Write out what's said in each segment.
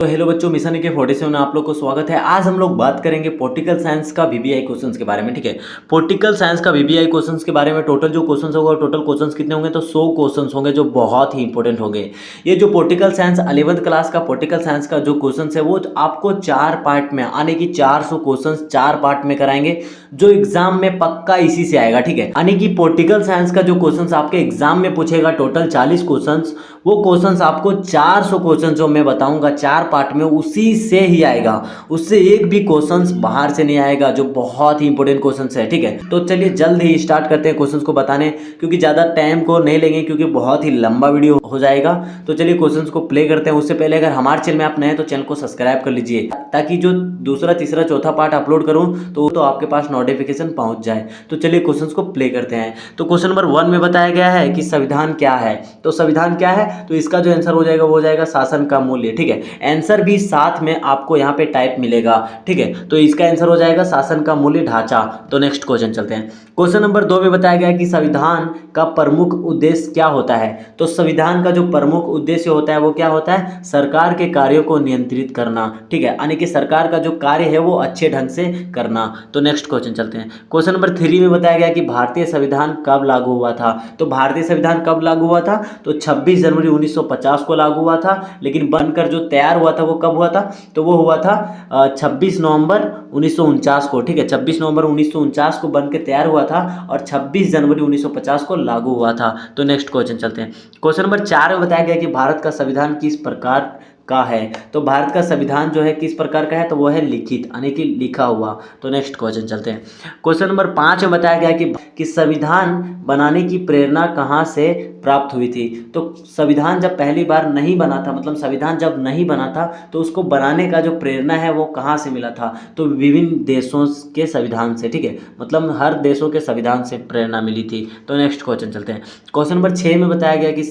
तो हेलो बच्चों, मिशन के 47 में आप लोग को स्वागत है। आज हम लोग बात करेंगे पॉलिटिकल साइंस का वीबीआई क्वेश्चंस के बारे में। ठीक है, पॉलिटिकल साइंस का वीबीआई क्वेश्चंस के बारे में टोटल जो क्वेश्चंस होगा, टोटल क्वेश्चंस कितने होंगे तो 100 क्वेश्चंस होंगे जो बहुत ही इंपॉर्टेंट होंगे। ये जो पॉलिटिकल साइंस 11th क्लास का पॉलिटिकल साइंस का जो क्वेश्चन है वो आपको 4 पार्ट में आने की 400 क्वेश्चन 4 पार्ट में कराएंगे, जो एग्जाम में पक्का इसी से आएगा। ठीक है, यानी कि पॉलिटिकल साइंस का जो क्वेश्चन आपके एग्जाम में पूछेगा टोटल 40 क्वेश्चन, वो क्वेश्चंस आपको 400 क्वेश्चन जो मैं बताऊंगा 4 पार्ट में उसी से ही आएगा। उससे एक भी क्वेश्चंस बाहर से नहीं आएगा, जो बहुत ही इंपॉर्टेंट क्वेश्चंस है। ठीक है, तो चलिए जल्द ही स्टार्ट करते हैं क्वेश्चंस को बताने, क्योंकि ज़्यादा टाइम को नहीं लेंगे क्योंकि बहुत ही लंबा वीडियो हो जाएगा। तो चलिए क्वेश्चंस को प्ले करते हैं। उससे पहले अगर हमारे चैनल में आप नए हैं तो चैनल को सब्सक्राइब कर लीजिए, ताकि जो दूसरा तीसरा चौथा पार्ट अपलोड करूँ तो आपके पास नोटिफिकेशन पहुँच जाए। तो चलिए क्वेश्चंस को प्ले करते हैं। तो क्वेश्चन नंबर 1 में बताया गया है कि संविधान क्या है। तो संविधान क्या है, तो इसका जो आंसर हो जाएगा वो हो जाएगा शासन का मूल्य। ठीक है, आंसर भी साथ में आपको यहाँ पे टाइप मिलेगा। ठीक है, तो इसका आंसर हो जाएगा शासन का मूल्य ढांचा। तो नेक्स्ट क्वेश्चन चलते हैं। क्वेश्चन नंबर 2 में बताया गया है कि संविधान का प्रमुख उद्देश्य क्या होता है। तो संविधान का जो प्रमुख उद्देश्य होता है वो क्या होता है, सरकार के कार्यों को नियंत्रित करना। ठीक है, यानी कि सरकार का जो कार्य है वो अच्छे ढंग से करना। तो नेक्स्ट क्वेश्चन चलते हैं। क्वेश्चन नंबर 3 में बताया गया कि भारतीय संविधान कब लागू हुआ था। तो भारतीय संविधान कब लागू हुआ था, तो 26 जनवरी 1950 को लागू हुआ था, लेकिन बनकर जो तैयार हुआ था वो कब हुआ था, तो वो हुआ था 26 नवंबर 1949 को। ठीक है, 26 नवंबर 1949 को बनकर तैयार हुआ था और 26 जनवरी 1950 को लागू हुआ था। तो नेक्स्ट क्वेश्चन चलते हैं। क्वेश्चन नंबर 4 में बताया गया कि भारत का संविधान किस प्रकार का है। तो भारत का संविधान जो है किस प्रकार का है, तो वो है लिखित, यानी कि लिखा हुआ। तो नेक्स्ट क्वेश्चन चलते हैं। क्वेश्चन नंबर 5 में बताया गया कि संविधान बनाने की प्रेरणा कहाँ से प्राप्त हुई थी। तो संविधान जब पहली बार नहीं बना था, मतलब संविधान जब नहीं बना था तो उसको बनाने का जो प्रेरणा है वो कहाँ से मिला था, तो विभिन्न देशों के संविधान से। ठीक है, मतलब हर देशों के संविधान से प्रेरणा मिली थी। तो नेक्स्ट क्वेश्चन चलते हैं। क्वेश्चन नंबर 6 में बताया गया कि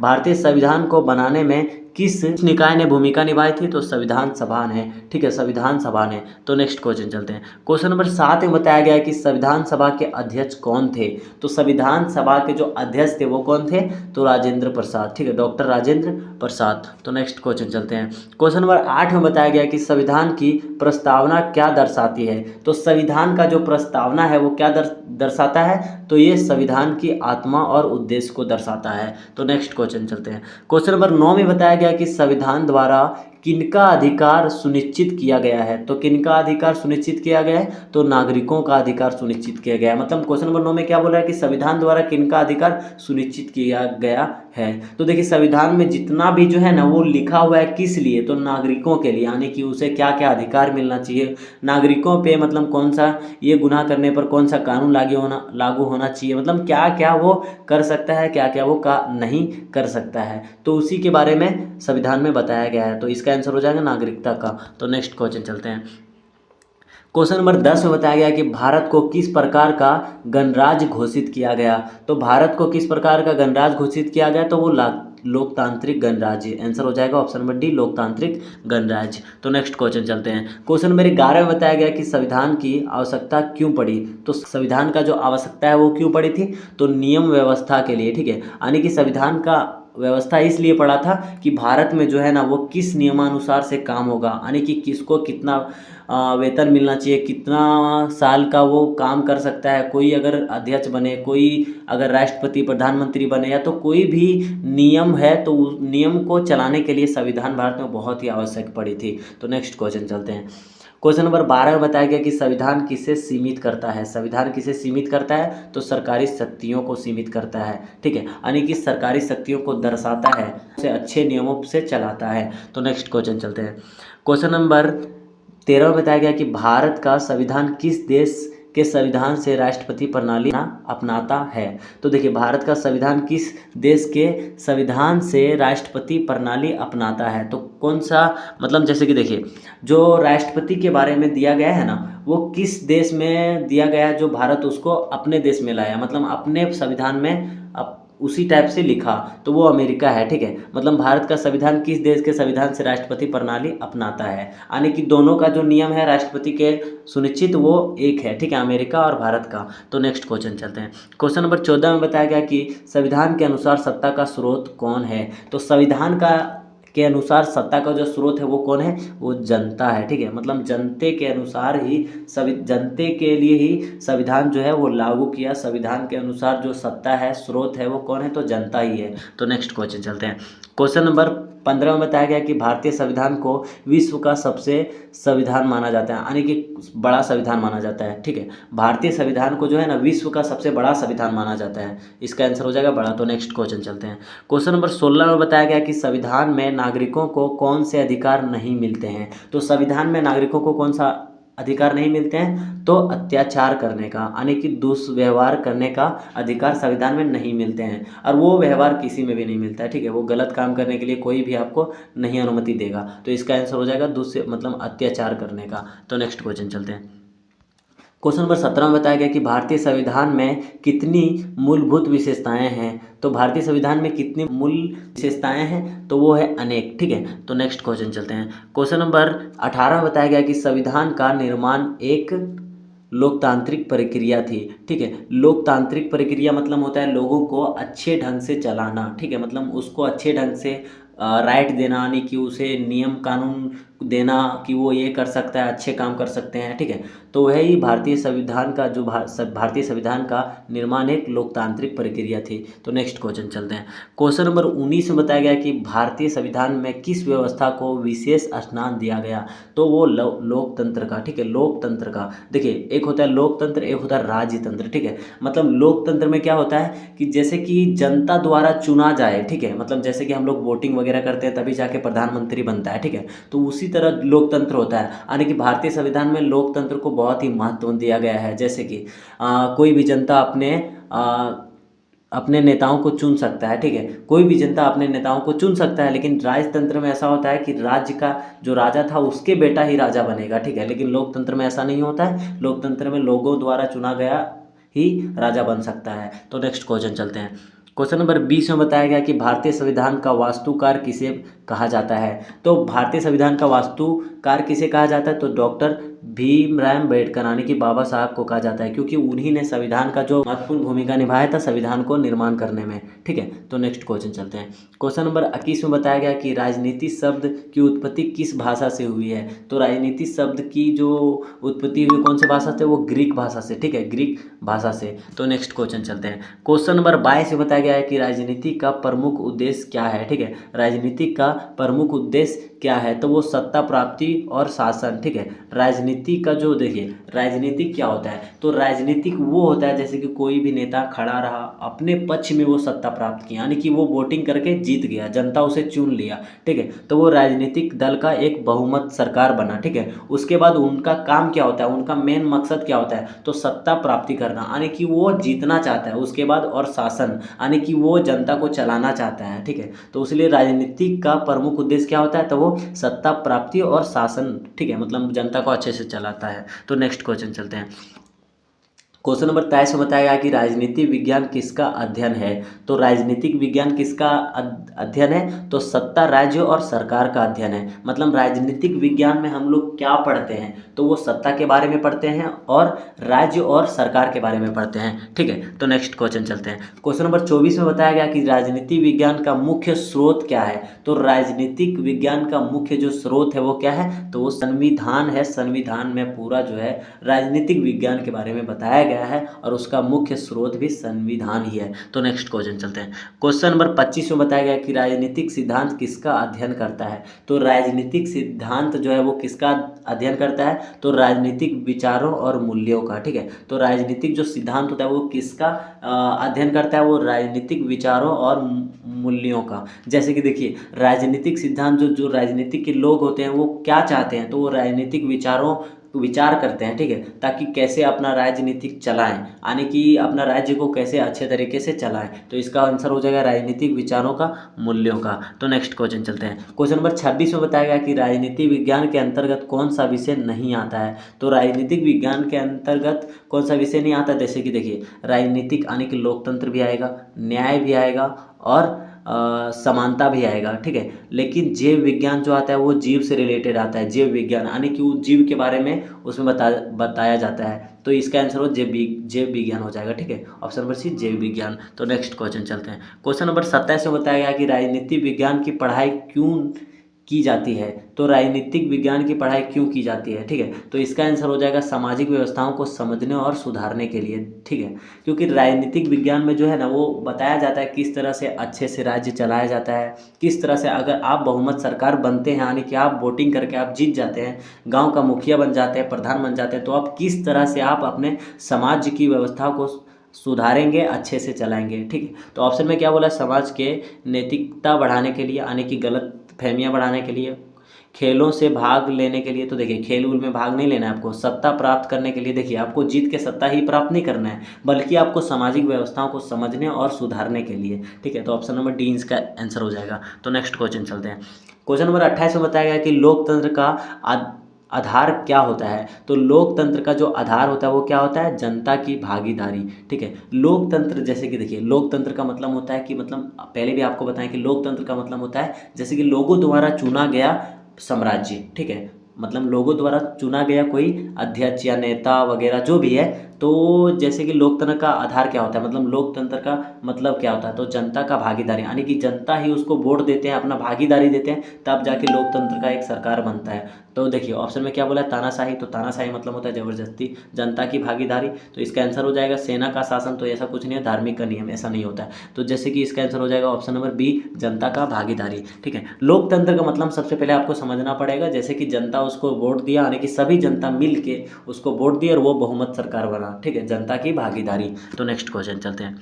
भारतीय संविधान को बनाने में किस निकाय ने भूमिका निभाई थी। तो संविधान सभा ने। ठीक है, संविधान सभा ने। तो नेक्स्ट क्वेश्चन चलते हैं। क्वेश्चन नंबर 7 में बताया गया है कि संविधान सभा के अध्यक्ष कौन थे। तो संविधान सभा के जो अध्यक्ष थे वो कौन थे, तो राजेंद्र प्रसाद। ठीक है, डॉक्टर राजेंद्र प्रसाद। तो नेक्स्ट क्वेश्चन चलते हैं। क्वेश्चन नंबर 8 में बताया गया कि संविधान की प्रस्तावना क्या दर्शाती है। तो संविधान का जो प्रस्तावना है वो क्या दर्शाता है, तो ये संविधान की आत्मा और उद्देश्य को दर्शाता है। तो नेक्स्ट क्वेश्चन चलते हैं। क्वेश्चन नंबर 9 में बताया गया कि संविधान द्वारा किनका अधिकार सुनिश्चित किया गया है। तो किनका अधिकार सुनिश्चित किया गया है, तो नागरिकों का अधिकार सुनिश्चित किया गया है। मतलब क्वेश्चन नंबर 9 में क्या बोला है कि संविधान द्वारा किनका अधिकार सुनिश्चित किया गया है। तो देखिए संविधान में जितना भी जो है ना वो लिखा हुआ है किस लिए, तो नागरिकों के लिए, यानी कि उसे क्या क्या अधिकार मिलना चाहिए नागरिकों पे, मतलब कौन सा ये गुनाह करने पर कौन सा कानून लागू होना चाहिए, मतलब क्या क्या वो कर सकता है, क्या क्या वो नहीं कर सकता है। तो उसी के बारे में संविधान में बताया गया है। तो इसका आंसर हो जाएगा नागरिकता का। तो नेक्स्ट क्वेश्चन चलते हैं। क्वेश्चन नंबर 10 में बताया गया कि भारत को किस प्रकार का गणराज्य घोषित किया गया। तो भारत को किस प्रकार का गणराज्य घोषित किया गया, तो वो लोकतांत्रिक गणराज्य। आंसर हो जाएगा ऑप्शन नंबर डी, लोकतांत्रिक गणराज्य। तो नेक्स्ट क्वेश्चन चलते हैं। क्वेश्चन नंबर 11 में बताया गया कि संविधान की आवश्यकता क्यों पड़ी। तो संविधान का जो आवश्यकता है वो क्यों पड़ी थी, तो नियम व्यवस्था के लिए। ठीक है, यानी कि संविधान का व्यवस्था इसलिए पड़ा था कि भारत में जो है ना वो किस नियमानुसार से काम होगा, यानी कि किसको कितना वेतन मिलना चाहिए, कितना साल का वो काम कर सकता है, कोई अगर अध्यक्ष बने, कोई अगर राष्ट्रपति प्रधानमंत्री बने, या तो कोई भी नियम है तो उस नियम को चलाने के लिए संविधान भारत में बहुत ही आवश्यक पड़ी थी। तो नेक्स्ट क्वेश्चन चलते हैं। क्वेश्चन नंबर 12 में बताया गया कि संविधान किसे सीमित करता है। संविधान किसे सीमित करता है, तो सरकारी शक्तियों को सीमित करता है। ठीक है, यानी कि सरकारी शक्तियों को दर्शाता है, उसे अच्छे नियमों से चलाता है। तो नेक्स्ट क्वेश्चन चलते हैं। क्वेश्चन नंबर 13 में बताया गया कि भारत का संविधान किस देश के संविधान से राष्ट्रपति प्रणाली अपनाता है। तो देखिए भारत का संविधान किस देश के संविधान से राष्ट्रपति प्रणाली अपनाता है, तो कौन सा, मतलब जैसे कि देखिए जो राष्ट्रपति के बारे में दिया गया है ना वो किस देश में दिया गया है, जो भारत उसको अपने देश में लाया, मतलब अपने संविधान में उसी टाइप से लिखा, तो वो अमेरिका है। ठीक है, मतलब भारत का संविधान किस देश के संविधान से राष्ट्रपति प्रणाली अपनाता है, यानी कि दोनों का जो नियम है राष्ट्रपति के सुनिश्चित वो एक है। ठीक है, अमेरिका और भारत का। तो नेक्स्ट क्वेश्चन चलते हैं। क्वेश्चन नंबर 14 में बताया गया कि संविधान के अनुसार सत्ता का स्रोत कौन है। तो संविधान का के अनुसार सत्ता का जो स्रोत है वो कौन है, वो जनता है। ठीक है, मतलब जनते के अनुसार ही जनते के लिए ही संविधान जो है वो लागू किया। संविधान के अनुसार जो सत्ता है, स्रोत है, वो कौन है, तो जनता ही है। तो नेक्स्ट क्वेश्चन चलते हैं। क्वेश्चन नंबर 15 में बताया गया कि भारतीय संविधान को विश्व का सबसे संविधान माना जाता है, यानी कि बड़ा संविधान माना जाता है। ठीक है, भारतीय संविधान को जो है ना विश्व का सबसे बड़ा संविधान माना जाता है। इसका आंसर हो जाएगा बड़ा। तो नेक्स्ट क्वेश्चन चलते हैं। क्वेश्चन नंबर 16 में बताया गया कि संविधान में नागरिकों को कौन से अधिकार नहीं मिलते हैं। तो संविधान में नागरिकों को कौन सा अधिकार नहीं मिलते हैं, तो अत्याचार करने का, यानी कि दुष्व्यवहार करने का अधिकार संविधान में नहीं मिलते हैं। और वो व्यवहार किसी में भी नहीं मिलता है। ठीक है, वो गलत काम करने के लिए कोई भी आपको नहीं अनुमति देगा। तो इसका आंसर हो जाएगा मतलब अत्याचार करने का। तो नेक्स्ट क्वेश्चन चलते हैं। क्वेश्चन नंबर 17 में बताया गया कि भारतीय संविधान में कितनी मूलभूत विशेषताएं हैं। तो भारतीय संविधान में कितनी मूल विशेषताएं हैं, तो वो है अनेक। ठीक है, तो नेक्स्ट क्वेश्चन चलते हैं। क्वेश्चन नंबर 18 में बताया गया कि संविधान का निर्माण एक लोकतांत्रिक प्रक्रिया थी। ठीक है, लोकतांत्रिक प्रक्रिया मतलब होता है लोगों को अच्छे ढंग से चलाना। ठीक है, मतलब उसको अच्छे ढंग से राइट देना, यानी कि उसे नियम कानून देना कि वो ये कर सकता है, अच्छे काम कर सकते हैं। ठीक है, तो वही भारतीय संविधान का जो भारतीय संविधान का निर्माण एक लोकतांत्रिक प्रक्रिया थी। तो नेक्स्ट क्वेश्चन चलते हैं। क्वेश्चन नंबर 19 में बताया गया कि भारतीय संविधान में किस व्यवस्था को विशेष स्थान दिया गया। तो वो लोकतंत्र का। ठीक है, लोकतंत्र का। देखिए, एक होता है लोकतंत्र, एक होता है राजतंत्र। ठीक है, मतलब लोकतंत्र में क्या होता है कि जैसे कि जनता द्वारा चुना जाए। ठीक है, मतलब जैसे कि हम लोग वोटिंग वगैरह करते हैं तभी जाके प्रधानमंत्री बनता है। ठीक है, तो उसी तरह लोकतंत्र होता है, यानी कि भारतीय संविधान में लोकतंत्र को बहुत ही महत्व दिया गया है। जैसे कि कोई भी जनता अपने नेताओं को चुन सकता है। ठीक है, कोई भी जनता अपने नेताओं को चुन सकता है, लेकिन राजतंत्र में ऐसा होता है कि राज्य का जो राजा था उसके बेटा ही राजा बनेगा। ठीक है, लेकिन लोकतंत्र में ऐसा नहीं होता है। लोकतंत्र में लोगों द्वारा चुना गया ही राजा बन सकता है। तो नेक्स्ट क्वेश्चन चलते हैं। क्वेश्चन नंबर 20 में बताया गया कि भारतीय संविधान का वास्तुकार किसे कहा जाता है। तो भारतीय संविधान का वास्तुकार किसे कहा जाता है, तो डॉक्टर भीमराव अम्बेडकर, यानी कि बाबा साहब को कहा जाता है, क्योंकि उन्हीं ने संविधान का जो महत्वपूर्ण भूमिका निभाया था संविधान को निर्माण करने में। ठीक है, तो नेक्स्ट क्वेश्चन चलते हैं। क्वेश्चन नंबर 21 में बताया गया कि राजनीति शब्द की उत्पत्ति किस भाषा से हुई है। तो राजनीति शब्द की जो उत्पत्ति हुई कौन से भाषा से, वो ग्रीक भाषा से। ठीक है, ग्रीक भाषा से। तो नेक्स्ट क्वेश्चन चलते हैं। क्वेश्चन नंबर 22 में बताया गया है कि राजनीति का प्रमुख उद्देश्य क्या है। ठीक है, राजनीति का प्रमुख उद्देश्य क्या है, तो वो सत्ता प्राप्ति और शासन। ठीक है, राजनीति का जो देखिए राजनीतिक क्या होता है, तो राजनीतिक वो होता है जैसे कि कोई भी नेता खड़ा रहा, अपने पक्ष में वो सत्ता प्राप्त किया, यानी कि वो वोटिंग करके जीत गया, जनता उसे चुन लिया। ठीक है, तो वो राजनीतिक दल का एक बहुमत सरकार बना। ठीक है, उसके बाद उनका काम क्या होता है, उनका मेन मकसद क्या होता है, तो सत्ता प्राप्ति करना, यानी कि वो जीतना चाहता है। उसके बाद और शासन, यानी कि वो जनता को चलाना चाहता है। ठीक है, तो इसलिए राजनीतिक का प्रमुख उद्देश्य क्या होता है, तो वो सत्ता प्राप्ति और शासन। ठीक है, मतलब जनता को अच्छे से चलाता है। तो नेक्स्ट क्वेश्चन चलते हैं। क्वेश्चन नंबर 23 में बताया गया कि राजनीति विज्ञान किसका अध्ययन है। तो राजनीतिक विज्ञान किसका अध्ययन है, तो सत्ता, राज्य और सरकार का अध्ययन है। मतलब राजनीतिक विज्ञान में हम लोग क्या पढ़ते हैं, तो वो सत्ता के बारे में पढ़ते हैं और राज्य और सरकार के बारे में पढ़ते हैं। ठीक है, तो नेक्स्ट क्वेश्चन चलते हैं। क्वेश्चन नंबर 24 में बताया गया कि राजनीति विज्ञान का मुख्य स्रोत क्या है। तो राजनीतिक विज्ञान का मुख्य जो स्रोत है वो क्या है, तो वो संविधान है। संविधान में पूरा जो है राजनीतिक विज्ञान के बारे में बताया गया है और उसका मुख्य स्रोत भी संविधान ही है। तो नेक्स्ट क्वेश्चन चलते हैं। क्वेश्चन नंबर 25 में बताया गया कि राजनीतिक सिद्धांत किसका अध्ययन करता है। तो राजनीतिक सिद्धांत जो है वो किसका अध्ययन करता है, तो राजनीतिक विचारों और मूल्यों का। ठीक है, तो राजनीतिक जो सिद्धांत होता है वो किसका अध्ययन करता है, वो राजनीतिक विचारों और मूल्यों का। जैसे कि देखिए राजनीतिक सिद्धांत जो राजनीतिक के लोग होते हैं वो क्या चाहते हैं, तो वो राजनीतिक विचार करते हैं। ठीक है, ताकि कैसे अपना राजनीतिक चलाएं, यानी कि अपना राज्य को कैसे अच्छे तरीके से चलाएं। तो इसका आंसर हो जाएगा राजनीतिक विचारों का, मूल्यों का। तो नेक्स्ट क्वेश्चन चलते हैं। क्वेश्चन नंबर 26 में बताया गया कि राजनीति विज्ञान के अंतर्गत कौन सा विषय नहीं आता है। तो राजनीतिक विज्ञान के अंतर्गत कौन सा विषय नहीं आता, जैसे कि देखिए राजनीतिक यानी कि लोकतंत्र भी आएगा, न्याय भी आएगा और समानता भी आएगा, ठीक है। लेकिन जीव विज्ञान जो आता है वो जीव से रिलेटेड आता है, जीव विज्ञान यानी कि वो जीव के बारे में उसमें बताया जाता है। तो इसका आंसर हो जैव विज्ञान हो जाएगा, ठीक है। ऑप्शन नंबर सी जैव विज्ञान। तो नेक्स्ट क्वेश्चन चलते हैं। क्वेश्चन नंबर 27 में बताया गया कि राजनीति विज्ञान की पढ़ाई क्यों की जाती है। तो राजनीतिक विज्ञान की पढ़ाई क्यों की जाती है, ठीक है। तो इसका आंसर हो जाएगा सामाजिक व्यवस्थाओं को समझने और सुधारने के लिए, ठीक है। क्योंकि राजनीतिक विज्ञान में जो है ना वो बताया जाता है किस तरह से अच्छे से राज्य चलाया जाता है, किस तरह से अगर आप बहुमत सरकार बनते हैं यानी कि आप वोटिंग करके आप जीत जाते हैं, गाँव का मुखिया बन जाते हैं, प्रधान बन जाते हैं, तो आप किस तरह से आप अपने समाज की व्यवस्था को सुधारेंगे, अच्छे से चलाएंगे, ठीक है। तो ऑप्शन में क्या बोला, समाज के नैतिकता बढ़ाने के लिए यानी कि गलत फहमियाँ बढ़ाने के लिए, खेलों से भाग लेने के लिए। तो देखिए खेल उल में भाग नहीं लेना है आपको, सत्ता प्राप्त करने के लिए। देखिए आपको जीत के सत्ता ही प्राप्त नहीं करना है बल्कि आपको सामाजिक व्यवस्थाओं को समझने और सुधारने के लिए, ठीक है। तो ऑप्शन नंबर डी इसका आंसर हो जाएगा। तो नेक्स्ट क्वेश्चन चलते हैं। क्वेश्चन नंबर 28 में बताया गया कि लोकतंत्र का आधार क्या होता है। तो लोकतंत्र का जो आधार होता है वो क्या होता है, जनता की भागीदारी, ठीक है। लोकतंत्र जैसे कि देखिए लोकतंत्र का मतलब होता है कि मतलब पहले भी आपको बताएं कि लोकतंत्र का मतलब होता है जैसे कि लोगों द्वारा चुना गया साम्राज्य, ठीक है। मतलब लोगों द्वारा चुना गया कोई अध्यक्ष या नेता वगैरह जो भी है। तो जैसे कि लोकतंत्र का आधार क्या होता है, मतलब लोकतंत्र का मतलब क्या होता है, तो जनता का भागीदारी यानी कि जनता ही उसको वोट देते हैं, अपना भागीदारी देते हैं, तब जाके लोकतंत्र का एक सरकार बनता है। तो देखिए ऑप्शन में क्या बोला है, तानाशाही। तो तानाशाही मतलब होता है ज़बरदस्ती, जनता की भागीदारी। तो इसका आंसर हो जाएगा सेना का शासन। तो ऐसा कुछ नहीं है, धार्मिक का नियम ऐसा नहीं होता है। तो जैसे कि इसका आंसर हो जाएगा ऑप्शन नंबर बी, जनता का भागीदारी, ठीक है। लोकतंत्र का मतलब सबसे पहले आपको समझना पड़ेगा जैसे कि जनता उसको वोट दिया यानी कि सभी जनता मिल के उसको वोट दी और वो बहुमत सरकार बना, ठीक है, जनता की भागीदारी। तो नेक्स्ट क्वेश्चन चलते हैं।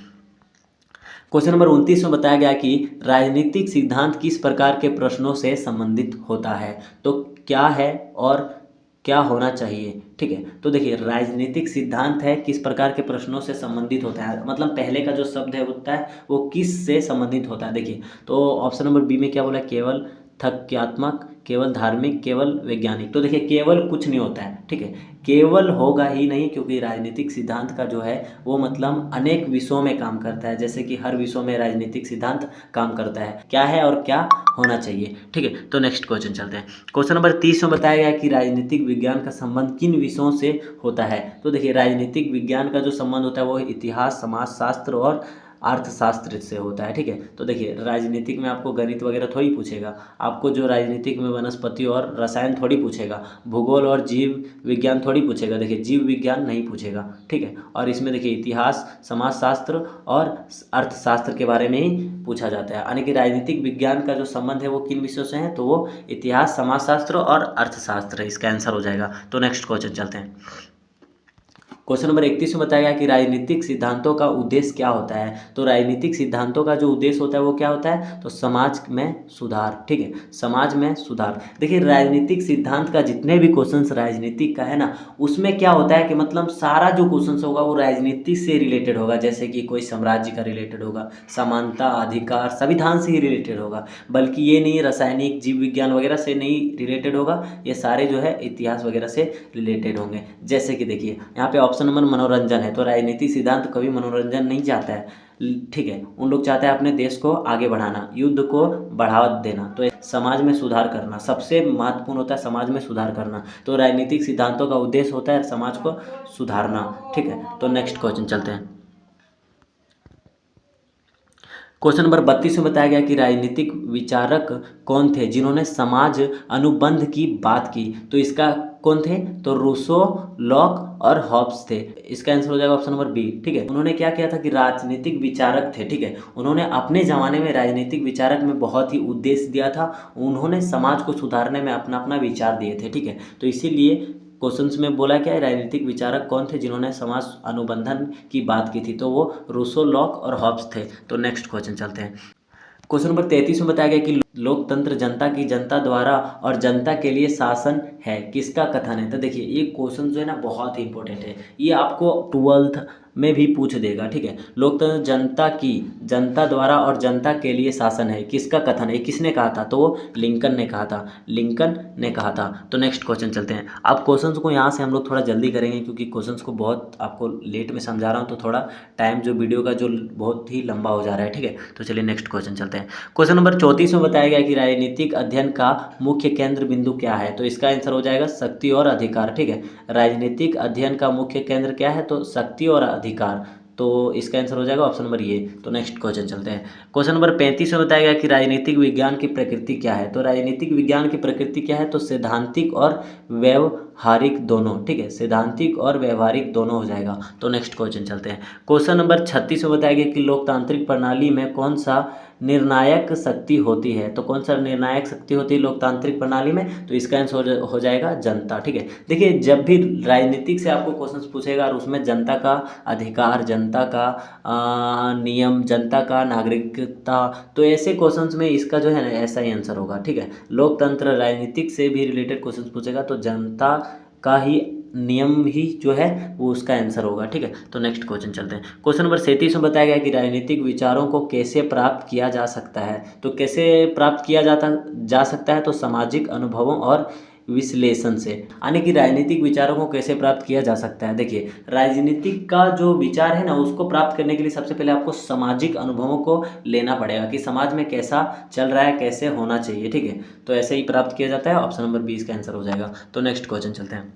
क्वेश्चन नंबर 29 में बताया गया कि राजनीतिक सिद्धांत किस प्रकार के प्रश्नों से संबंधित होता है। तो क्या है और क्या होना चाहिए, ठीक है। तो देखिए राजनीतिक सिद्धांत है किस प्रकार के प्रश्नों से संबंधित होता है, मतलब पहले का जो शब्द है होता है वो किस से संबंधित होता है। देखिए तो ऑप्शन नंबर बी में क्या बोला, केवल तथ्यात्मक, केवल धार्मिक, केवल वैज्ञानिक। तो देखिए केवल कुछ नहीं होता है, ठीक है, केवल होगा ही नहीं, क्योंकि राजनीतिक सिद्धांत का जो है वो मतलब अनेक विषयों में काम करता है, जैसे कि हर विषयों में राजनीतिक सिद्धांत काम करता है। क्या है और क्या होना चाहिए, ठीक है। तो नेक्स्ट क्वेश्चन चलते हैं। क्वेश्चन नंबर 30 में बताया गया कि राजनीतिक विज्ञान का संबंध किन विषयों से होता है। तो देखिए राजनीतिक विज्ञान का जो संबंध होता है वो इतिहास, समाजशास्त्र और अर्थशास्त्र से होता है, ठीक है। तो देखिए राजनीतिक में आपको गणित वगैरह थोड़ी पूछेगा, आपको जो राजनीतिक में वनस्पति और रसायन थोड़ी पूछेगा, भूगोल और जीव विज्ञान थोड़ी पूछेगा, देखिए जीव विज्ञान नहीं पूछेगा, ठीक है। और इसमें देखिए इतिहास, समाजशास्त्र और अर्थशास्त्र के बारे में ही पूछा जाता है, यानी कि राजनीतिक विज्ञान का जो संबंध है वो किन विषयों से है, तो वो इतिहास, समाजशास्त्र और अर्थशास्त्र है, इसका आंसर हो जाएगा। तो नेक्स्ट क्वेश्चन चलते हैं। क्वेश्चन नंबर 31 में बताया गया कि राजनीतिक सिद्धांतों का उद्देश्य क्या होता है। तो राजनीतिक सिद्धांतों का जो उद्देश्य होता है वो क्या होता है, तो समाज में सुधार, ठीक है, समाज में सुधार। देखिए राजनीतिक सिद्धांत का जितने भी क्वेश्चंस राजनीतिक का है ना, उसमें क्या होता है कि मतलब सारा जो क्वेश्चंस होगा वो राजनीति से रिलेटेड होगा, जैसे कि कोई साम्राज्य का रिलेटेड होगा, समानता, अधिकार, संविधान से ही रिलेटेड होगा, बल्कि ये नहीं रासायनिक, जीव विज्ञान वगैरह से नहीं रिलेटेड होगा, ये सारे जो है इतिहास वगैरह से रिलेटेड होंगे। जैसे कि देखिए यहाँ पे ऑप्शन नंबर मनोरंजन है, तो राजनीतिक सिद्धांत कभी मनोरंजन नहीं चाहता है, ठीक है, उन लोग चाहते हैं अपने देश को आगे बढ़ाना, युद्ध को बढ़ावा देना, तो समाज में सुधार करना सबसे महत्वपूर्ण होता है, समाज में सुधार करना। तो राजनीतिक सिद्धांतों का उद्देश्य होता है समाज को सुधारना, ठीक है। तो नेक्स्ट क्वेश्चन चलते हैं। क्वेश्चन नंबर 32 में बताया गया कि राजनीतिक विचारक कौन थे जिन्होंने समाज अनुबंध की बात की। तो इसका कौन थे, तो रूसो, लॉक और हॉब्स थे, इसका आंसर हो जाएगा ऑप्शन नंबर बी, ठीक है। उन्होंने क्या किया था कि राजनीतिक विचारक थे, ठीक है, उन्होंने अपने ज़माने में राजनीतिक विचारक में बहुत ही उद्देश्य दिया था, उन्होंने समाज को सुधारने में अपना अपना विचार दिए थे, ठीक है। तो इसीलिए क्वेश्चंस में बोला क्या है, राजनीतिक विचारक कौन थे जिन्होंने समाज अनुबंधन की बात की थी, तो वो रूसो, लॉक और हॉब्स थे। तो नेक्स्ट क्वेश्चन चलते हैं। क्वेश्चन नंबर 33 में बताया गया कि लोकतंत्र जनता की जनता द्वारा और जनता के लिए शासन है, किसका कथन है। तो देखिए ये क्वेश्चन जो है ना बहुत ही इंपॉर्टेंट है, ये आपको 12th में भी पूछ देगा, ठीक है। लोकतंत्र जनता की, जनता द्वारा और जनता के लिए शासन है, किसका कथन है, किसने कहा था, तो वो लिंकन ने कहा था, लिंकन ने कहा था। तो नेक्स्ट क्वेश्चन चलते हैं। अब क्वेश्चंस को यहाँ से हम लोग थोड़ा जल्दी करेंगे क्योंकि क्वेश्चंस को बहुत आपको लेट में समझा रहा हूँ, तो थोड़ा टाइम जो वीडियो का जो बहुत ही लंबा हो जा रहा है, ठीक है। तो चलिए नेक्स्ट क्वेश्चन चलते हैं। क्वेश्चन नंबर 34 में बताया गया कि राजनीतिक अध्ययन का मुख्य केंद्र बिंदु क्या है, तो इसका आंसर हो जाएगा शक्ति और अधिकार, ठीक है। राजनीतिक अध्ययन का मुख्य केंद्र क्या है, तो शक्ति और अधिकार, तो इसका आंसर हो जाएगा ऑप्शन नंबर ये। तो नेक्स्ट क्वेश्चन चलते हैं। क्वेश्चन नंबर 35 में बताया गया कि राजनीतिक विज्ञान की प्रकृति क्या है, तो राजनीतिक विज्ञान की प्रकृति क्या है, तो सैद्धांतिक और व्यवहारिक दोनों, ठीक है, सैद्धांतिक और व्यवहारिक दोनों हो जाएगा। तो नेक्स्ट क्वेश्चन चलते हैं। क्वेश्चन नंबर 36 में बताया गया कि लोकतांत्रिक प्रणाली में कौन सा निर्णायक शक्ति होती है, तो कौन सा निर्णायक शक्ति होती है लोकतांत्रिक प्रणाली में, तो इसका आंसर हो जाएगा जनता, ठीक है। देखिए जब भी राजनीतिक से आपको क्वेश्चन पूछेगा और उसमें जनता का अधिकार, जनता का नियम, जनता का नागरिकता, तो ऐसे क्वेश्चंस में इसका जो है ना ऐसा ही आंसर होगा, ठीक है। लोकतंत्र राजनीतिक से भी रिलेटेड क्वेश्चन पूछेगा तो जनता का ही नियम ही जो है वो उसका आंसर होगा, ठीक है। तो नेक्स्ट क्वेश्चन चलते हैं। क्वेश्चन नंबर 37 में बताया गया कि राजनीतिक विचारों को कैसे प्राप्त किया जा सकता है, तो कैसे प्राप्त किया जा सकता है, तो सामाजिक अनुभवों और विश्लेषण से, यानी कि राजनीतिक विचारों को कैसे प्राप्त किया जा सकता है। देखिए राजनीतिक का जो विचार है ना उसको प्राप्त करने के लिए सबसे पहले आपको सामाजिक अनुभवों को लेना पड़ेगा कि समाज में कैसा चल रहा है, कैसे होना चाहिए, ठीक है। तो ऐसे ही प्राप्त किया जाता है, ऑप्शन नंबर 20 का आंसर हो जाएगा। तो नेक्स्ट क्वेश्चन चलते हैं।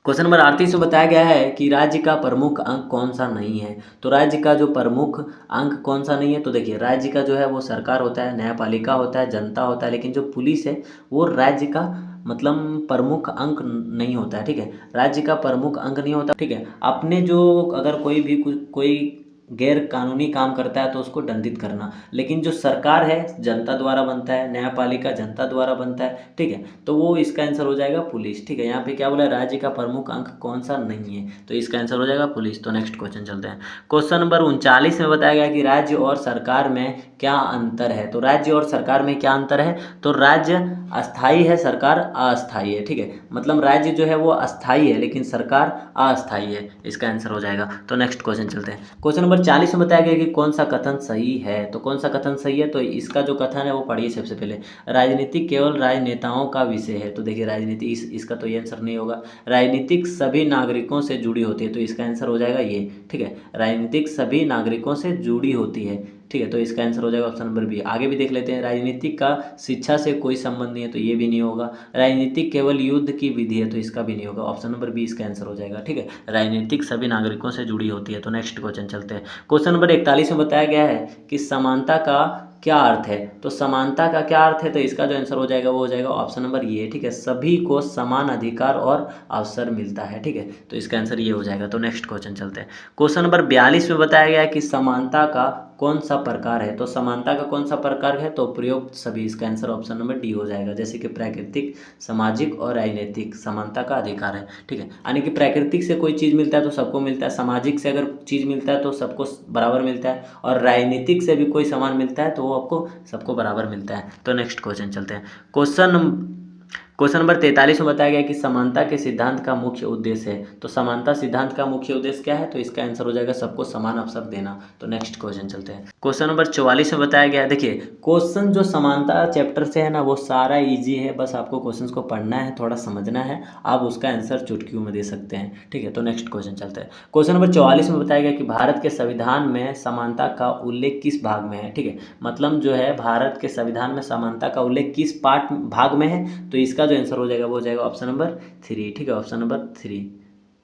क्वेश्चन नंबर 38 में बताया गया है कि राज्य का प्रमुख अंग कौन सा नहीं है, तो राज्य का जो प्रमुख अंग कौन सा नहीं है, तो देखिए राज्य का जो है वो सरकार होता है, न्यायपालिका होता है, जनता होता है, लेकिन जो पुलिस है वो राज्य का मतलब प्रमुख अंग नहीं होता है, ठीक है। राज्य का प्रमुख अंग नहीं होता, ठीक है। अपने जो अगर कोई भी कोई गैर कानूनी काम करता है तो उसको दंडित करना, लेकिन जो सरकार है जनता द्वारा बनता है, न्यायपालिका जनता द्वारा बनता है, ठीक है। तो वो इसका आंसर हो जाएगा पुलिस, ठीक है। यहाँ पे क्या बोला, राज्य का प्रमुख अंग कौन सा नहीं है, तो इसका आंसर हो जाएगा पुलिस। तो नेक्स्ट क्वेश्चन चलते हैं। क्वेश्चन नंबर 39 में बताया गया कि राज्य और सरकार में क्या अंतर है, तो राज्य और सरकार में क्या अंतर है, तो राज्य अस्थाई है, सरकार अस्थाई है, ठीक है। मतलब राज्य जो है वो अस्थाई है लेकिन सरकार अस्थाई है, इसका आंसर हो जाएगा। तो नेक्स्ट क्वेश्चन चलते हैं। क्वेश्चन नंबर 40 में बताया गया कि कौन सा कथन सही है, तो कौन सा कथन सही है, तो इसका जो कथन है वो पढ़िए सबसे पहले। राजनीति केवल राजनेताओं का विषय है, तो देखिए राजनीति इसका तो ये आंसर नहीं होगा। राजनीतिक सभी नागरिकों से जुड़ी होती है, तो इसका आंसर हो जाएगा ये, ठीक है। राजनीतिक सभी नागरिकों से जुड़ी होती है, ठीक है। तो इसका आंसर हो जाएगा ऑप्शन नंबर बी। आगे भी देख लेते हैं। राजनीतिक का शिक्षा से कोई संबंध नहीं है, तो ये भी नहीं होगा। राजनीतिक केवल युद्ध की विधि है, तो इसका भी नहीं होगा। ऑप्शन नंबर बी इसका आंसर हो जाएगा, ठीक है। राजनीतिक सभी नागरिकों से जुड़ी होती है। तो नेक्स्ट क्वेश्चन चलते हैं। क्वेश्चन नंबर 41 में बताया गया है कि समानता का क्या अर्थ है, तो समानता का क्या अर्थ है, तो इसका जो आंसर हो जाएगा वो हो जाएगा ऑप्शन नंबर ये, ठीक है। सभी को समान अधिकार और अवसर मिलता है, ठीक है। तो इसका आंसर ये हो जाएगा। तो नेक्स्ट क्वेश्चन चलते हैं। क्वेश्चन नंबर 42 में बताया गया है कि समानता का कौन सा प्रकार है, तो समानता का कौन सा प्रकार है, तो प्रयुक्त सभी, इसका आंसर ऑप्शन नंबर डी हो जाएगा। जैसे कि प्राकृतिक, सामाजिक और राजनीतिक समानता का अधिकार है, ठीक है। यानी कि प्राकृतिक से कोई चीज़ मिलता है तो सबको मिलता है, सामाजिक से अगर चीज़ मिलता है तो सबको बराबर मिलता है, और राजनीतिक से भी कोई सामान मिलता है तो वो आपको सबको बराबर मिलता है। तो नेक्स्ट क्वेश्चन चलते हैं। क्वेश्चन नंबर 43 में बताया गया कि समानता के सिद्धांत का मुख्य उद्देश्य है, तो समानता सिद्धांत का मुख्य उद्देश्य क्या है, तो इसका आंसर हो जाएगा सबको समान अवसर देना। तो नेक्स्ट क्वेश्चन चलते हैं। क्वेश्चन नंबर 44 में बताया गया है, देखिए क्वेश्चन जो समानता चैप्टर से है ना वो सारा इजी है, बस आपको क्वेश्चन को पढ़ना है, थोड़ा समझना है, आप उसका आंसर चुटकियों में दे सकते हैं, ठीक है। तो नेक्स्ट क्वेश्चन चलते हैं। क्वेश्चन नंबर 44 में बताया गया कि भारत के संविधान में समानता का उल्लेख किस भाग में है, ठीक है। मतलब जो है भारत के संविधान में समानता का उल्लेख किस भाग में है, तो इसका जो आंसर हो जाएगा वो हो जाएगा ऑप्शन नंबर 3, ठीक है। ऑप्शन नंबर 3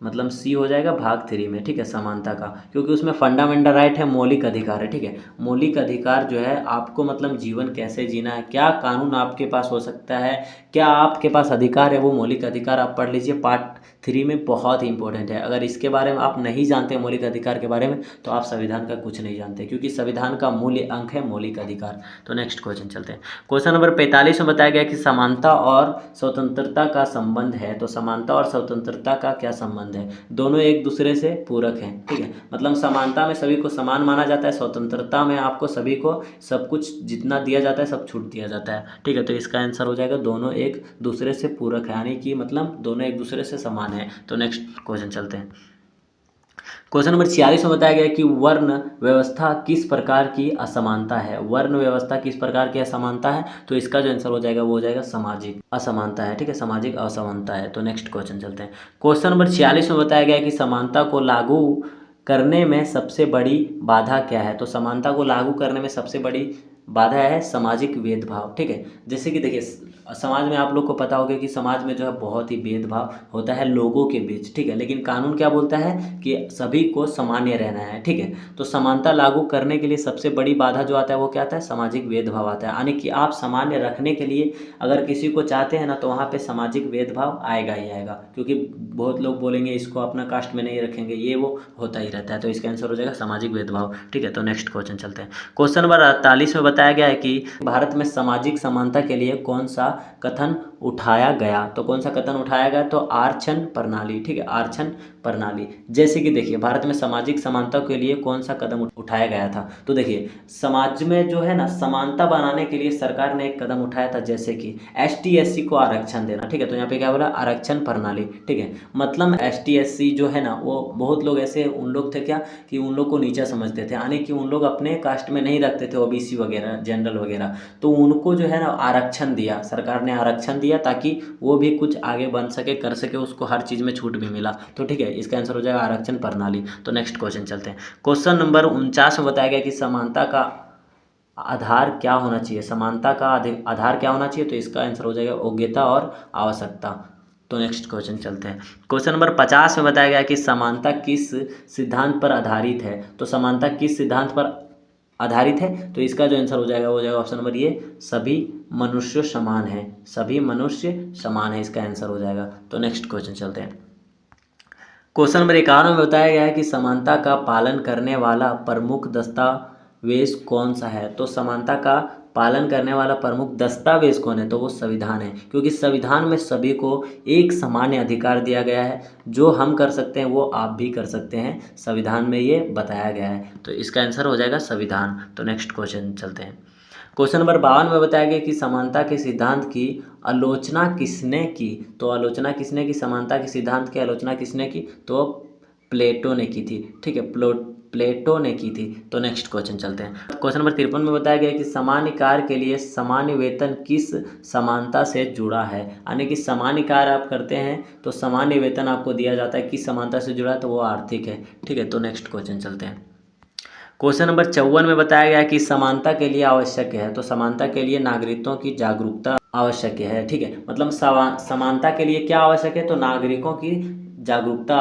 मतलब सी हो जाएगा भाग 3 में, ठीक है, समानता का, क्योंकि उसमें फंडामेंटल राइट है, मौलिक अधिकार है, ठीक है। मौलिक अधिकार जो है आपको मतलब जीवन कैसे जीना है, क्या कानून आपके पास हो सकता है, क्या आपके पास अधिकार है, वो मौलिक अधिकार आप पढ़ लीजिए, पार्ट 3 में बहुत ही इंपॉर्टेंट है। अगर इसके बारे में आप नहीं जानते मौलिक अधिकार के बारे में तो आप संविधान का कुछ नहीं जानते, क्योंकि संविधान का मूल अंक है मौलिक अधिकार। तो नेक्स्ट क्वेश्चन चलते हैं। क्वेश्चन नंबर 45 में बताया गया कि समानता और स्वतंत्रता का संबंध है, तो समानता और स्वतंत्रता का क्या संबंध है, दोनों एक दूसरे से पूरक हैं, ठीक है। मतलब समानता में सभी को समान माना जाता है, स्वतंत्रता में आपको सभी को सब कुछ जितना दिया जाता है सब छूट दिया जाता है, ठीक है। तो इसका आंसर हो जाएगा दोनों एक दूसरे से पूरक है, यानी कि मतलब दोनों एक दूसरे से समान है। तो नेक्स्ट क्वेश्चन चलते हैं। क्वेश्चन नंबर 46 में बताया गया कि वर्ण व्यवस्था किस प्रकार की असमानता है। वर्ण व्यवस्था किस प्रकार की असमानता है, तो इसका जो आंसर हो जाएगा वो हो जाएगा सामाजिक असमानता है, ठीक है, सामाजिक असमानता है। तो नेक्स्ट क्वेश्चन चलते हैं। क्वेश्चन नंबर 46 में बताया गया कि समानता को लागू करने में सबसे बड़ी बाधा क्या है। तो समानता को लागू करने में सबसे बड़ी बाधा है सामाजिक भेदभाव, ठीक है। जैसे कि देखिए समाज में आप लोग को पता होगा कि समाज में जो है बहुत ही भेदभाव होता है लोगों के बीच, ठीक है, लेकिन कानून क्या बोलता है कि सभी को सामान्य रहना है, ठीक है। तो समानता लागू करने के लिए सबसे बड़ी बाधा जो आता है वो क्या आता है, सामाजिक भेदभाव आता है। यानी कि आप सामान्य रखने के लिए अगर किसी को चाहते हैं ना तो वहाँ पे सामाजिक भेदभाव आएगा ही आएगा, क्योंकि बहुत लोग बोलेंगे इसको अपना कास्ट में नहीं रखेंगे, ये वो होता ही रहता है। तो इसका आंसर हो जाएगा सामाजिक भेदभाव, ठीक है। तो नेक्स्ट क्वेश्चन चलते हैं। क्वेश्चन नंबर 48 में बताया गया है कि भारत में सामाजिक समानता के लिए कौन सा कथन उठाया गया। तो कौन सा कथन उठाया गया, तो आरक्षण प्रणाली, ठीक है, आरक्षण प्रणाली। जैसे कि देखिए भारत में सामाजिक समानता के लिए कौन सा कदम उठाया गया था। तो देखिए समाज में जो है ना समानता बनाने के लिए सरकार ने एक कदम उठाया था, जैसे कि ST SC को आरक्षण देना, ठीक है। तो यहाँ पे क्या बोला, आरक्षण प्रणाली, ठीक है। मतलब ST SC जो है ना वो बहुत लोग ऐसे उन लोग थे क्या कि उन लोग को नीचा समझते थे, यानी कि उन लोग अपने कास्ट में नहीं रखते थे, OBC वगैरह जनरल वगैरह। तो उनको जो है ना आरक्षण दिया, सरकार ने आरक्षण दिया ताकि वो भी कुछ आगे बन सके, कर सके, उसको हर चीज़ में छूट भी मिला। तो ठीक है, इसका आंसर हो जाएगा आरक्षण प्रणाली। तो नेक्स्ट क्वेश्चन चलते हैं। क्वेश्चन नंबर 49 में बताया गया कि समानता का आधार क्या होना चाहिए। समानता का आधार क्या होना चाहिए, तो इसका आंसर हो जाएगा योग्यता और आवश्यकता। तो नेक्स्ट क्वेश्चन चलते हैं। क्वेश्चन नंबर 50 में बताया गया कि समानता किस सिद्धांत पर आधारित है। तो समानता किस सिद्धांत पर आधारित है, तो इसका जो आंसर हो जाएगा वो हो जाएगा ऑप्शन नंबर ये, सभी मनुष्य समान है, सभी मनुष्य समान है, इसका आंसर हो जाएगा। तो नेक्स्ट क्वेश्चन चलते हैं। क्वेश्चन नंबर 51 में बताया गया है कि समानता का पालन करने वाला प्रमुख दस्तावेज कौन सा है। तो समानता का पालन करने वाला प्रमुख दस्तावेज कौन है, तो वो संविधान है, क्योंकि संविधान में सभी को एक सामान्य अधिकार दिया गया है, जो हम कर सकते हैं वो आप भी कर सकते हैं, संविधान में ये बताया गया है। तो इसका आंसर हो जाएगा संविधान। तो नेक्स्ट क्वेश्चन चलते हैं। क्वेश्चन नंबर 52 में बताया गया कि समानता के सिद्धांत की आलोचना किसने की। तो आलोचना किसने की, समानता के सिद्धांत की आलोचना किसने की, तो प्लेटो ने की थी, ठीक है, प्लेटो ने की थी। तो नेक्स्ट क्वेश्चन चलते हैं। क्वेश्चन नंबर 53 में बताया गया कि सामान्य कार्य के लिए सामान्य वेतन किस समानता से जुड़ा है। यानी कि सामान्य कार्य आप करते हैं तो सामान्य वेतन आपको दिया जाता है, किस समानता से जुड़ा है, तो वो आर्थिक है, ठीक है। तो नेक्स्ट क्वेश्चन चलते हैं। क्वेश्चन नंबर 54 में बताया गया कि समानता के लिए आवश्यक है। तो समानता के लिए नागरिकों की जागरूकता आवश्यक है, ठीक है। मतलब समानता के लिए क्या आवश्यक है, तो नागरिकों की जागरूकता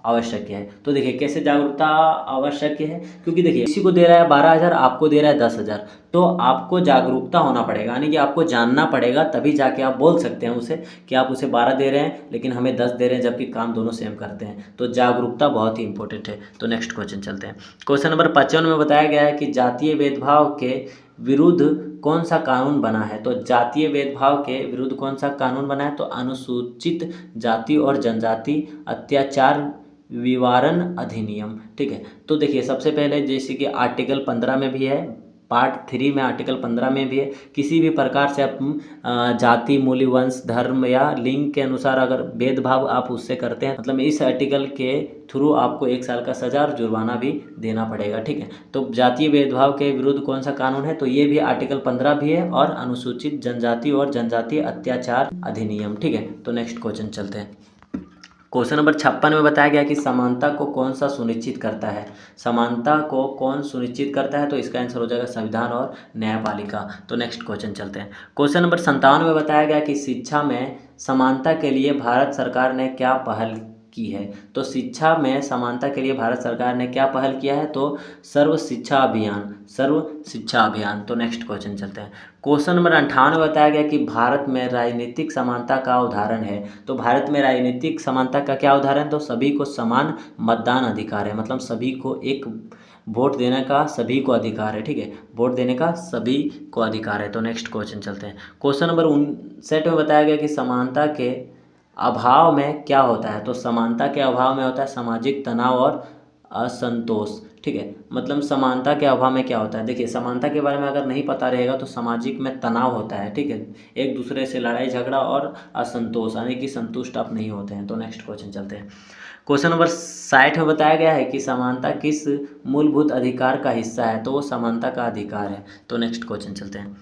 आवश्यक है। तो देखिए कैसे जागरूकता आवश्यक है, क्योंकि देखिए किसी को दे रहा है 12,000, आपको दे रहा है 10,000, तो आपको जागरूकता होना पड़ेगा, यानी कि आपको जानना पड़ेगा, तभी जाके आप बोल सकते हैं उसे कि आप उसे 12 दे रहे हैं लेकिन हमें 10 दे रहे हैं, जबकि काम दोनों सेम करते हैं। तो जागरूकता बहुत ही इंपॉर्टेंट है। तो नेक्स्ट क्वेश्चन चलते हैं। क्वेश्चन नंबर 55 में बताया गया है कि जातीय भेदभाव के विरुद्ध कौन सा कानून बना है। तो जातीय भेदभाव के विरुद्ध कौन सा कानून बना है, तो अनुसूचित जाति और जनजाति अत्याचार निवारण अधिनियम, ठीक है। तो देखिए सबसे पहले जैसे कि आर्टिकल 15 में भी है, पार्ट 3 में आर्टिकल 15 में भी है, किसी भी प्रकार से आप जाति, मूल्य, वंश, धर्म या लिंग के अनुसार अगर भेदभाव आप उससे करते हैं, मतलब इस आर्टिकल के थ्रू आपको 1 साल का सजा और जुर्माना भी देना पड़ेगा, ठीक है। तो जातीय भेदभाव के विरुद्ध कौन सा कानून है, तो ये भी आर्टिकल 15 भी है, और अनुसूचित जनजाति और जनजातीय अत्याचार अधिनियम, ठीक है। तो नेक्स्ट क्वेश्चन चलते हैं। क्वेश्चन नंबर 56 में बताया गया कि समानता को कौन सा सुनिश्चित करता है। समानता को कौन सुनिश्चित करता है, तो इसका आंसर हो जाएगा संविधान और न्यायपालिका। तो नेक्स्ट क्वेश्चन चलते हैं। क्वेश्चन नंबर 57 में बताया गया कि शिक्षा में समानता के लिए भारत सरकार ने क्या पहल की है। तो शिक्षा में समानता के लिए भारत सरकार ने क्या पहल किया है, तो सर्व शिक्षा अभियान, सर्व शिक्षा अभियान। तो नेक्स्ट क्वेश्चन चलते हैं। क्वेश्चन नंबर 58 में बताया गया कि भारत में राजनीतिक समानता का उदाहरण है। तो भारत में राजनीतिक समानता का क्या उदाहरण, तो सभी को समान मतदान अधिकार है, मतलब सभी को एक वोट देने का सभी को अधिकार है, ठीक है, वोट देने का सभी को अधिकार है। तो नेक्स्ट क्वेश्चन चलते हैं। क्वेश्चन नंबर 59 में बताया गया कि समानता के अभाव में क्या होता है। तो समानता के अभाव में होता है सामाजिक तनाव और असंतोष। ठीक है, मतलब समानता के अभाव में क्या होता है, देखिए समानता के बारे में अगर नहीं पता रहेगा तो सामाजिक में तनाव होता है। ठीक है, एक दूसरे से लड़ाई झगड़ा और असंतोष, यानी कि संतुष्ट आप नहीं होते हैं। तो नेक्स्ट क्वेश्चन चलते हैं। क्वेश्चन नंबर 60 में बताया गया है कि समानता किस मूलभूत अधिकार का हिस्सा है, तो वो समानता का अधिकार है। तो नेक्स्ट क्वेश्चन चलते हैं।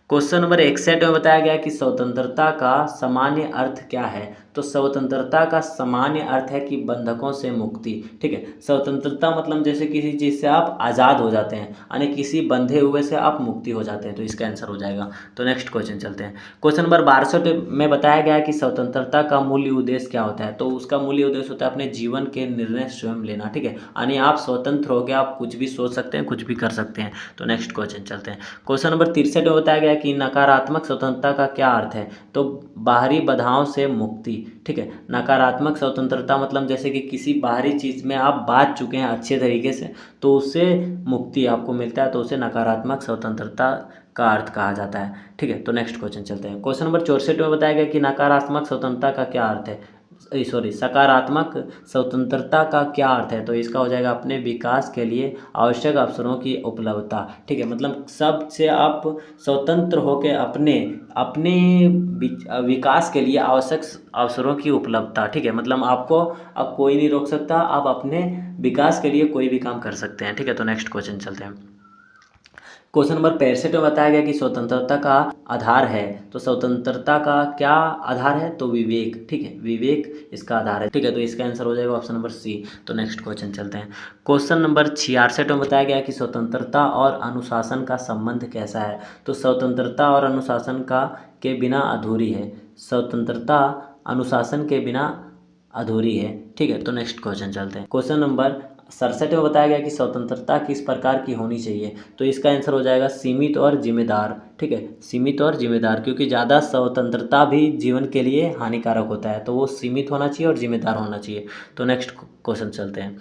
क्वेश्चन नंबर 61 में बताया गया कि स्वतंत्रता का सामान्य अर्थ क्या है, तो स्वतंत्रता का सामान्य अर्थ है कि बंधकों से मुक्ति। ठीक है, स्वतंत्रता मतलब जैसे किसी चीज़ से आप आज़ाद हो जाते हैं, यानी किसी बंधे हुए से आप मुक्ति हो जाते हैं। तो इसका आंसर हो जाएगा। तो नेक्स्ट क्वेश्चन चलते हैं। क्वेश्चन नंबर 62 में बताया गया है कि स्वतंत्रता का मूल्य उद्देश्य क्या होता है, तो उसका मूल्य उद्देश्य होता है अपने जीवन के निर्णय स्वयं लेना। ठीक है, यानी आप स्वतंत्र हो गए, आप कुछ भी सोच सकते हैं, कुछ भी कर सकते हैं। तो नेक्स्ट क्वेश्चन चलते हैं। क्वेश्चन नंबर 63 में बताया गया है कि नकारात्मक स्वतंत्रता का क्या अर्थ है, तो बाहरी बाधाओं से मुक्ति। ठीक है, नकारात्मक स्वतंत्रता मतलब जैसे कि किसी बाहरी चीज़ में आप बांध चुके हैं अच्छे तरीके से, तो उससे मुक्ति आपको मिलता है, तो उसे नकारात्मक स्वतंत्रता का अर्थ कहा जाता है। ठीक है, तो नेक्स्ट क्वेश्चन चलते हैं। क्वेश्चन नंबर 64 में बताया गया कि नकारात्मक स्वतंत्रता का क्या अर्थ है, सकारात्मक स्वतंत्रता का क्या अर्थ है, तो इसका हो जाएगा अपने विकास के लिए आवश्यक अवसरों की उपलब्धता। ठीक है, मतलब सबसे आप स्वतंत्र होकर अपने अपने विकास के लिए आवश्यक अवसरों की उपलब्धता। ठीक है, मतलब आपको अब कोई नहीं रोक सकता, आप अपने विकास के लिए कोई भी काम कर सकते हैं। ठीक है, तो नेक्स्ट क्वेश्चन चलते हैं। क्वेश्चन नंबर 65 में बताया गया कि स्वतंत्रता का आधार है, तो स्वतंत्रता का क्या आधार है, तो विवेक। ठीक है, विवेक इसका आधार है। ठीक है, तो इसका आंसर हो जाएगा ऑप्शन नंबर सी। तो नेक्स्ट क्वेश्चन चलते हैं। क्वेश्चन नंबर 66 में बताया गया कि स्वतंत्रता और अनुशासन का संबंध कैसा है, तो स्वतंत्रता और अनुशासन का के बिना अधूरी है। स्वतंत्रता अनुशासन के बिना अधूरी है। ठीक है, तो नेक्स्ट क्वेश्चन चलते हैं। क्वेश्चन नंबर 67 में बताया गया कि स्वतंत्रता किस प्रकार की होनी चाहिए, तो इसका आंसर हो जाएगा सीमित और जिम्मेदार। ठीक है, सीमित और जिम्मेदार, क्योंकि ज़्यादा स्वतंत्रता भी जीवन के लिए हानिकारक होता है, तो वो सीमित होना चाहिए और जिम्मेदार होना चाहिए। तो नेक्स्ट क्वेश्चन चलते हैं।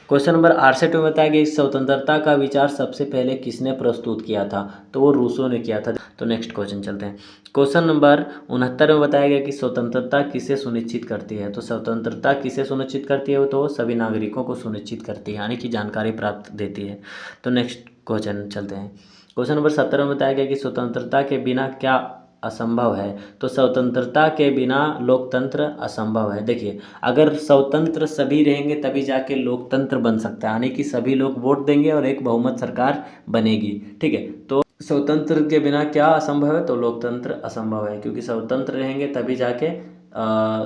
क्वेश्चन नंबर 68 में बताया गया कि स्वतंत्रता का विचार सबसे पहले किसने प्रस्तुत किया था, तो वो रूसो ने किया था। तो नेक्स्ट क्वेश्चन चलते हैं। क्वेश्चन नंबर 69 में बताया गया कि स्वतंत्रता किसे सुनिश्चित करती है, तो स्वतंत्रता किसे सुनिश्चित करती है, तो सभी नागरिकों को सुनिश्चित करती है, यानी कि जानकारी प्राप्त देती है। तो नेक्स्ट क्वेश्चन चलते हैं। क्वेश्चन नंबर 17 में बताया गया कि स्वतंत्रता के बिना क्या असंभव है, तो स्वतंत्रता के बिना लोकतंत्र असंभव है। देखिए, अगर स्वतंत्र सभी रहेंगे तभी जाके लोकतंत्र बन सकता है, यानी कि सभी लोग वोट देंगे और एक बहुमत सरकार बनेगी। ठीक है, तो स्वतंत्र के बिना क्या असंभव है, तो लोकतंत्र असंभव है, क्योंकि स्वतंत्र रहेंगे तभी जाके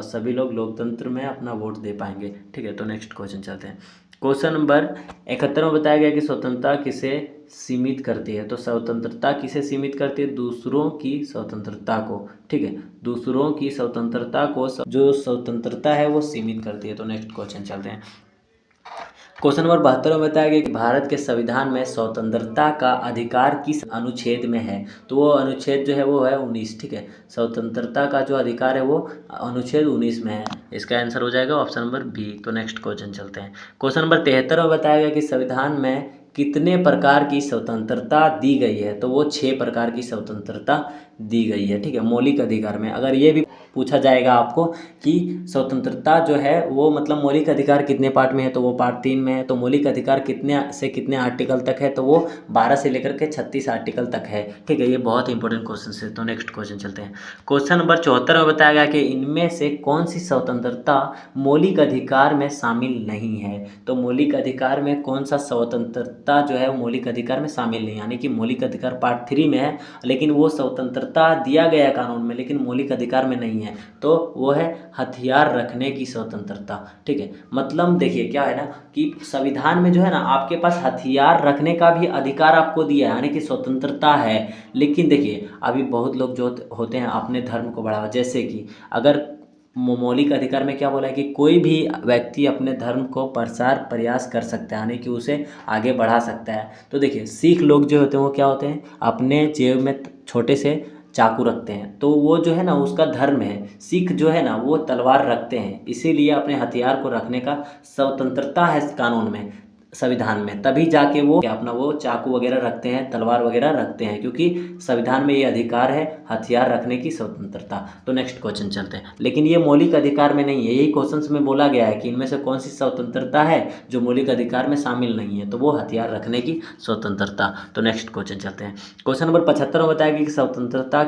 सभी लोग लोकतंत्र में अपना वोट दे पाएंगे। ठीक है, तो नेक्स्ट क्वेश्चन चलते हैं। क्वेश्चन नंबर 71 में बताया गया कि स्वतंत्रता किसे सीमित करती है, तो स्वतंत्रता किसे सीमित करती है, दूसरों की स्वतंत्रता को। ठीक है, दूसरों की स्वतंत्रता को जो स्वतंत्रता है वो सीमित करती है। तो नेक्स्ट क्वेश्चन चलते हैं। क्वेश्चन नंबर 72 में बताया गया कि भारत के संविधान में स्वतंत्रता का अधिकार किस अनुच्छेद में है, तो वो अनुच्छेद जो है वो है 19। ठीक है, स्वतंत्रता का जो अधिकार है वो अनुच्छेद 19 में है। इसका आंसर हो जाएगा ऑप्शन नंबर बी। तो नेक्स्ट क्वेश्चन चलते हैं। क्वेश्चन नंबर 73 में बताया गया कि संविधान में कितने प्रकार की स्वतंत्रता दी गई है, तो वो 6 प्रकार की स्वतंत्रता दी गई है। ठीक है, मौलिक अधिकार में अगर ये भी पूछा जाएगा आपको कि स्वतंत्रता जो है वो मतलब मौलिक अधिकार कितने पार्ट में है, तो वो पार्ट 3 में है। तो मौलिक अधिकार कितने से कितने आर्टिकल तक है, तो वो 12 से लेकर के 36 आर्टिकल तक है। ठीक है, ये बहुत इंपॉर्टेंट क्वेश्चन है। तो नेक्स्ट क्वेश्चन चलते हैं। क्वेश्चन नंबर 74 में बताया गया कि इनमें से कौन सी स्वतंत्रता मौलिक अधिकार में शामिल नहीं है, तो मौलिक अधिकार में कौन सा स्वतंत्रता जो है वो मौलिक अधिकार में शामिल नहीं, यानी कि मौलिक अधिकार पार्ट 3 में है, लेकिन वो स्वतंत्रता दिया गया कानून में, लेकिन मौलिक अधिकार में नहीं है, तो वो है हथियार रखने की स्वतंत्रता। ठीक है, मतलब देखिए क्या है ना कि संविधान में जो है ना आपके पास हथियार रखने का भी अधिकार आपको दिया है, यानी कि स्वतंत्रता है। लेकिन देखिए अभी बहुत लोग जो होते हैं अपने धर्म को बढ़ावा, जैसे कि अगर मौलिक अधिकार में क्या बोला है कि कोई भी व्यक्ति अपने धर्म को प्रसार प्रयास कर सकता है, यानी कि उसे आगे बढ़ा सकता है। तो देखिए सिख लोग जो होते हैं वो क्या होते हैं, अपने जेब में छोटे से चाकू रखते हैं, तो वो जो है ना उसका धर्म है। सिख जो है ना वो तलवार रखते हैं, इसीलिए अपने हथियार को रखने का स्वतंत्रता है इस कानून में। संविधान में, तभी जाके वो अपना वो चाकू वगैरह रखते हैं, तलवार वगैरह रखते हैं, क्योंकि संविधान में ये अधिकार है हथियार रखने की स्वतंत्रता। तो नेक्स्ट क्वेश्चन चलते हैं। लेकिन ये मौलिक अधिकार में नहीं है, यही क्वेश्चन में बोला गया है कि इनमें से कौन सी स्वतंत्रता है जो मौलिक अधिकार में शामिल नहीं है, तो वो हथियार रखने की स्वतंत्रता। तो नेक्स्ट क्वेश्चन चलते हैं। क्वेश्चन नंबर 75 में बताया गया कि स्वतंत्रता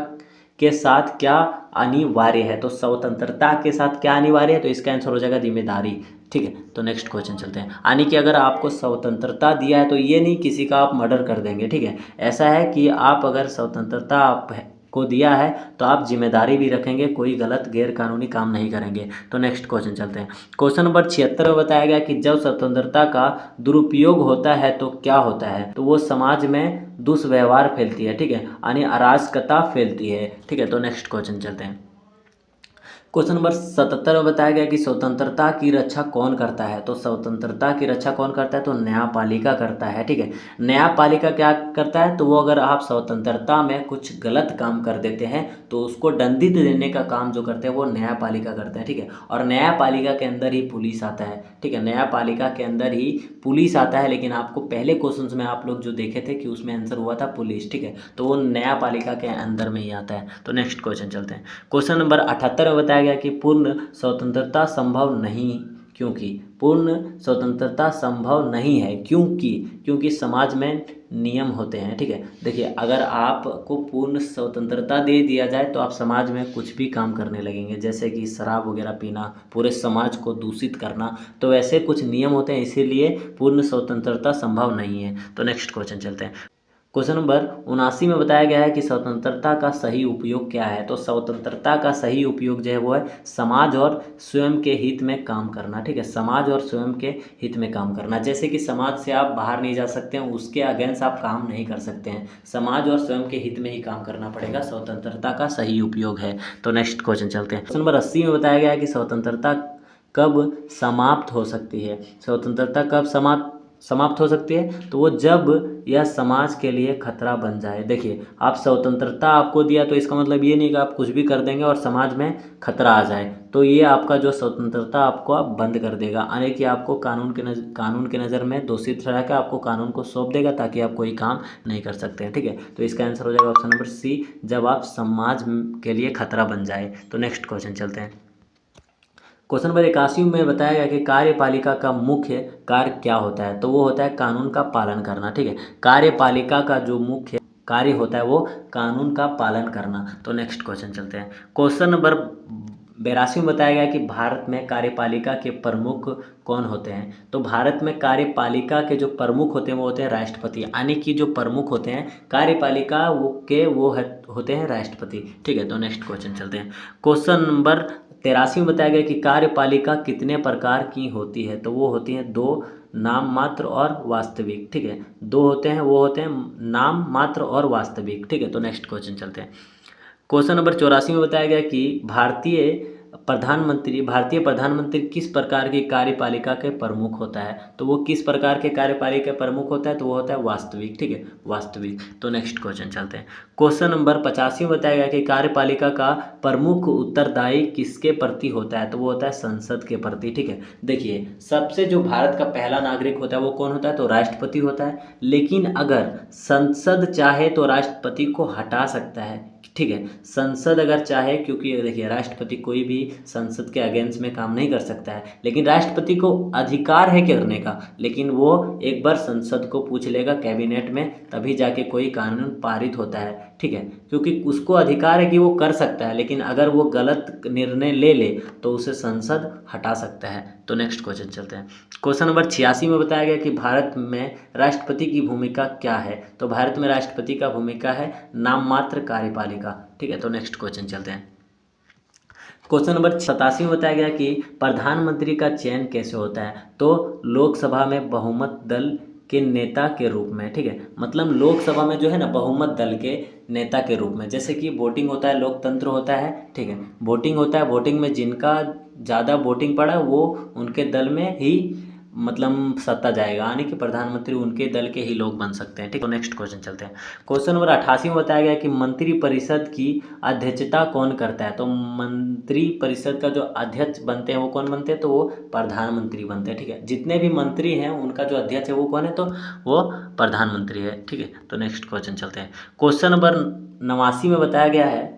के साथ क्या अनिवार्य है। तो स्वतंत्रता के साथ क्या अनिवार्य है, तो इसका आंसर हो जाएगा जिम्मेदारी। ठीक है, तो नेक्स्ट क्वेश्चन चलते हैं। यानी कि अगर आपको स्वतंत्रता दिया है तो ये नहीं किसी का आप मर्डर कर देंगे। ठीक है, ऐसा है कि आप अगर स्वतंत्रता आप को दिया है तो आप जिम्मेदारी भी रखेंगे, कोई गलत गैर कानूनी काम नहीं करेंगे। तो नेक्स्ट क्वेश्चन चलते हैं। क्वेश्चन नंबर 76 में बताया गया कि जब स्वतंत्रता का दुरुपयोग होता है तो क्या होता है। तो वो समाज में दुष्व्यवहार फैलती है। ठीक है, यानी अराजकता फैलती है। ठीक है, तो नेक्स्ट क्वेश्चन चलते हैं। क्वेश्चन नंबर 77 में बताया गया कि स्वतंत्रता की रक्षा कौन करता है। तो स्वतंत्रता की रक्षा कौन करता है, तो न्यायपालिका करता है। ठीक है, न्यायपालिका क्या करता है, तो वो अगर आप स्वतंत्रता में कुछ गलत काम कर देते हैं तो उसको दंडित देने का काम जो करते हैं वो न्यायपालिका करते हैं। ठीक है, और न्यायपालिका के अंदर ही पुलिस आता है। ठीक है, न्यायपालिका के अंदर ही पुलिस आता है, लेकिन आपको पहले क्वेश्चन में आप लोग जो देखे थे कि उसमें आंसर हुआ था पुलिस। ठीक है, तो वो न्यायपालिका के अंदर में ही आता है। तो नेक्स्ट क्वेश्चन चलते हैं। क्वेश्चन नंबर 78 में बताया गया कि पूर्ण स्वतंत्रता संभव नहीं, क्योंकि पूर्ण स्वतंत्रता संभव नहीं है क्योंकि समाज में नियम होते हैं। ठीक है, देखिए अगर आपको पूर्ण स्वतंत्रता दे दिया जाए तो आप समाज में कुछ भी काम करने लगेंगे, जैसे कि शराब वगैरह पीना, पूरे समाज को दूषित करना, तो वैसे कुछ नियम होते हैं, इसीलिए पूर्ण स्वतंत्रता संभव नहीं है। तो नेक्स्ट क्वेश्चन चलते हैं। क्वेश्चन नंबर 79 में बताया गया है कि स्वतंत्रता का सही उपयोग क्या है। तो स्वतंत्रता का सही उपयोग जो है वो है समाज और स्वयं के हित में काम करना। ठीक है, समाज और स्वयं के हित में काम करना, जैसे कि समाज से आप बाहर नहीं जा सकते हैं, उसके अगेंस्ट आप काम नहीं कर सकते हैं, समाज और स्वयं के हित में ही काम करना पड़ेगा, स्वतंत्रता का सही उपयोग है। तो नेक्स्ट क्वेश्चन चलते हैं। क्वेश्चन नंबर 80 में बताया गया है कि स्वतंत्रता कब समाप्त हो सकती है। स्वतंत्रता कब समाप्त हो सकती है, तो वो जब यह समाज के लिए खतरा बन जाए। देखिए आप स्वतंत्रता आपको दिया तो इसका मतलब ये नहीं कि आप कुछ भी कर देंगे और समाज में खतरा आ जाए, तो ये आपका जो स्वतंत्रता आपको आप बंद कर देगा, यानी कि आपको कानून के नज़र में दोषी ठहरा के आपको कानून को सौंप देगा ताकि आप कोई काम नहीं कर सकते हैं। ठीक है, तो इसका आंसर हो जाएगा ऑप्शन नंबर सी, जब आप समाज के लिए खतरा बन जाए। तो नेक्स्ट क्वेश्चन चलते हैं। क्वेश्चन नंबर 81 में बताया गया कि कार्यपालिका का मुख्य कार्य क्या होता है। तो वो होता है कानून का पालन करना। ठीक है, कार्यपालिका का जो मुख्य कार्य होता है वो कानून का पालन करना। तो नेक्स्ट क्वेश्चन चलते हैं। क्वेश्चन नंबर 82 में बताया गया कि भारत में कार्यपालिका के प्रमुख कौन होते हैं। तो भारत में कार्यपालिका के जो प्रमुख होते हैं वो होते हैं राष्ट्रपति, यानी कि जो प्रमुख होते हैं कार्यपालिका वो होते हैं राष्ट्रपति। ठीक है, तो नेक्स्ट क्वेश्चन चलते हैं। क्वेश्चन नंबर 83 में बताया गया कि कार्यपालिका कितने प्रकार की होती है। तो वो होती हैं दो, नाम मात्र और वास्तविक। ठीक है, दो होते हैं, वो होते हैं नाम मात्र और वास्तविक। ठीक है, तो नेक्स्ट क्वेश्चन चलते हैं। क्वेश्चन नंबर 84 में बताया गया कि भारतीय प्रधानमंत्री किस प्रकार की कार्यपालिका के प्रमुख होता है। तो वो किस प्रकार के कार्यपालिका प्रमुख होता है, तो वो होता है वास्तविक। ठीक है, वास्तविक। तो नेक्स्ट क्वेश्चन चलते हैं। क्वेश्चन नंबर 85 में बताया गया कि कार्यपालिका का प्रमुख उत्तरदायी किसके प्रति होता है। तो वो होता है संसद के प्रति। ठीक है, देखिए सबसे जो भारत का पहला नागरिक होता है वो कौन होता है, तो राष्ट्रपति होता है, लेकिन अगर संसद चाहे तो राष्ट्रपति को हटा सकता है। ठीक है, संसद अगर चाहे, क्योंकि देखिए राष्ट्रपति कोई भी संसद के अगेंस्ट में काम नहीं कर सकता है, लेकिन राष्ट्रपति को अधिकार है करने का, लेकिन वो एक बार संसद को पूछ लेगा कैबिनेट में, तभी जाके कोई कानून पारित होता है। ठीक है, क्योंकि उसको अधिकार है कि वो कर सकता है, लेकिन अगर वो गलत निर्णय ले तो उसे संसद हटा सकता है। तो नेक्स्ट क्वेश्चन चलते हैं। क्वेश्चन नंबर 86 में बताया गया कि भारत में राष्ट्रपति की भूमिका क्या है। तो भारत में राष्ट्रपति का भूमिका है नाम मात्र कार्यपालिका। ठीक है, तो नेक्स्ट क्वेश्चन चलते हैं। क्वेश्चन नंबर 87 में बताया गया कि प्रधानमंत्री का चयन कैसे होता है। तो लोकसभा में बहुमत दल के नेता के रूप में। ठीक है, मतलब लोकसभा में जो है ना बहुमत दल के नेता के रूप में, जैसे कि वोटिंग होता है, लोकतंत्र होता है। ठीक है, वोटिंग होता है, वोटिंग में जिनका ज़्यादा वोटिंग पड़ा वो उनके दल में ही मतलब सत्ता जाएगा, यानी कि प्रधानमंत्री उनके दल के ही लोग बन सकते हैं। ठीक है, तो नेक्स्ट क्वेश्चन चलते हैं। क्वेश्चन नंबर 88 में बताया गया कि मंत्री परिषद की अध्यक्षता कौन करता है। तो मंत्री परिषद का जो अध्यक्ष बनते हैं वो कौन बनते हैं, तो वो प्रधानमंत्री बनते हैं। ठीक है, जितने भी मंत्री हैं उनका जो अध्यक्ष है वो कौन है, तो वो प्रधानमंत्री है। ठीक है, तो नेक्स्ट क्वेश्चन चलते हैं। क्वेश्चन नंबर 89 में बताया गया है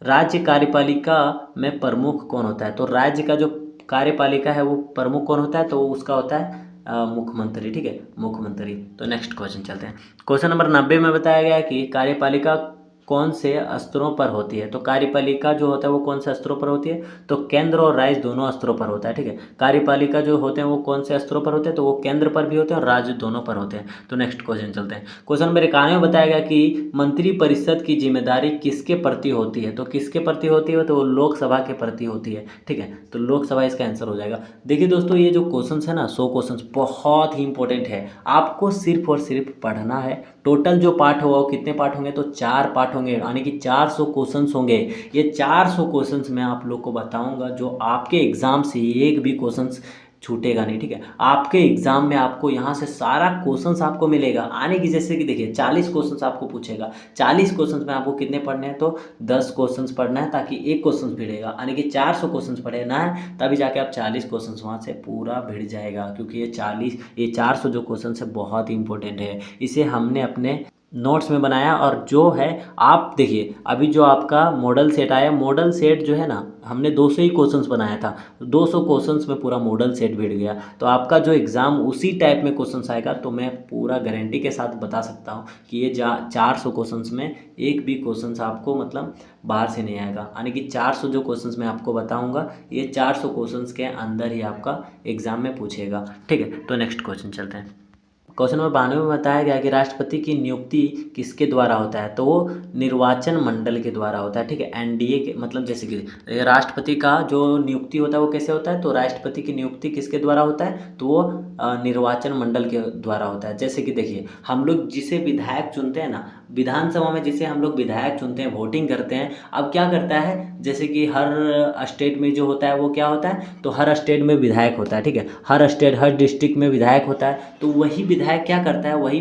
राज्य कार्यपालिका में प्रमुख कौन होता है। तो राज्य का जो कार्यपालिका है वो प्रमुख कौन होता है, तो उसका होता है मुख्यमंत्री। ठीक है, मुख्यमंत्री। तो नेक्स्ट क्वेश्चन चलते हैं। क्वेश्चन नंबर 90 में बताया गया है कि कार्यपालिका कौन से स्तरों पर होती है। तो कार्यपालिका जो होता है वो कौन से स्तरों पर होती है, तो केंद्र और राज्य दोनों स्तरों पर होता है। ठीक है, कार्यपालिका जो होते हैं वो कौन से स्तरों पर होते हैं, तो वो केंद्र पर भी होते हैं और राज्य दोनों पर होते हैं। तो नेक्स्ट क्वेश्चन चलते हैं। क्वेश्चन नंबर 91 में बताया गया कि मंत्री परिषद की जिम्मेदारी किसके प्रति होती है। तो किसके प्रति होती है, तो वो लोकसभा के प्रति होती है। ठीक है, तो लोकसभा इसका आंसर हो जाएगा। देखिए दोस्तों, ये जो क्वेश्चन है ना 100 क्वेश्चन बहुत ही इंपॉर्टेंट है। आपको सिर्फ और सिर्फ पढ़ना है। टोटल जो पार्ट होगा वो कितने पार्ट होंगे, तो 4 पार्ट होंगे, यानी कि 400 क्वेश्चंस होंगे। ये 400 क्वेश्चंस मैं आप लोग को बताऊंगा जो आपके एग्जाम से एक भी क्वेश्चंस छूटेगा नहीं। ठीक है, आपके एग्जाम में आपको यहाँ से सारा क्वेश्चंस आपको मिलेगा आने की। जैसे कि देखिए 40 क्वेश्चंस आपको पूछेगा, 40 क्वेश्चंस में आपको कितने पढ़ने हैं, तो 10 क्वेश्चंस पढ़ना है, ताकि एक क्वेश्चन भिड़ेगा, यानी कि 400 क्वेश्चंस पढ़ना है, तभी जाके आप 40 क्वेश्चंस वहाँ से पूरा भिड़ जाएगा। क्योंकि ये 400 जो क्वेश्चन है बहुत ही इंपॉर्टेंट है। इसे हमने अपने नोट्स में बनाया, और जो है आप देखिए अभी जो आपका मॉडल सेट आया, मॉडल सेट जो है ना हमने 200 ही क्वेश्चंस बनाया था, 200 क्वेश्चंस में पूरा मॉडल सेट भिड़ गया। तो आपका जो एग्ज़ाम उसी टाइप में क्वेश्चंस आएगा। तो मैं पूरा गारंटी के साथ बता सकता हूँ कि ये 400 क्वेश्चंस में एक भी क्वेश्चंस आपको मतलब बाहर से नहीं आएगा, यानी कि 400 जो क्वेश्चंस मैं आपको बताऊँगा ये 400 क्वेश्चंस के अंदर ही आपका एग्ज़ाम में पूछेगा। ठीक है, तो नेक्स्ट क्वेश्चन चलते हैं। क्वेश्चन नंबर 92 में बताया गया कि राष्ट्रपति की नियुक्ति किसके द्वारा होता है। तो वो निर्वाचन मंडल के द्वारा होता है। ठीक है, एनडीए के मतलब जैसे कि राष्ट्रपति का जो नियुक्ति होता है वो कैसे होता है, तो राष्ट्रपति की नियुक्ति किसके द्वारा होता है, तो वो निर्वाचन मंडल के द्वारा होता है। जैसे कि देखिए हम लोग जिसे विधायक चुनते हैं ना, विधानसभा में जिसे हम लोग विधायक चुनते हैं, वोटिंग करते हैं, अब क्या करता है, जैसे कि हर स्टेट में जो होता है वो क्या होता है, तो हर स्टेट में विधायक होता है। ठीक है, हर स्टेट हर डिस्ट्रिक्ट में विधायक होता है। तो वही विधायक क्या करता है, वही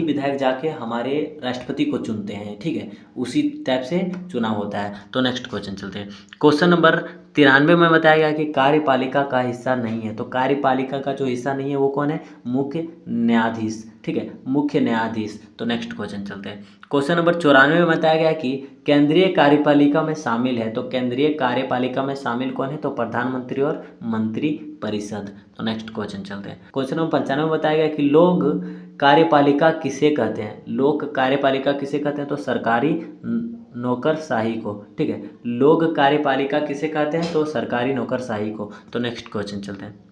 विधायक जाके हमारे राष्ट्रपति को चुनते हैं। ठीक है, उसी टाइप से चुनाव होता है। तो नेक्स्ट क्वेश्चन चलते हैं। क्वेश्चन नंबर 93 में बताया गया कि कार्यपालिका का हिस्सा नहीं है। तो कार्यपालिका का जो हिस्सा नहीं है वो कौन है, मुख्य न्यायाधीश। ठीक है, मुख्य न्यायाधीश। तो नेक्स्ट क्वेश्चन चलते हैं। क्वेश्चन नंबर 94 में बताया गया कि केंद्रीय कार्यपालिका में शामिल है। तो केंद्रीय कार्यपालिका में शामिल कौन है, तो प्रधानमंत्री और मंत्री परिषद। तो नेक्स्ट क्वेश्चन चलते हैं। क्वेश्चन नंबर 95 में बताया गया कि लोक कार्यपालिका किसे कहते हैं। लोक कार्यपालिका किसे कहते हैं, तो सरकारी नौकरशाही को। ठीक है, लोक कार्यपालिका किसे कहते हैं, तो सरकारी नौकरशाही को। तो नेक्स्ट क्वेश्चन चलते हैं।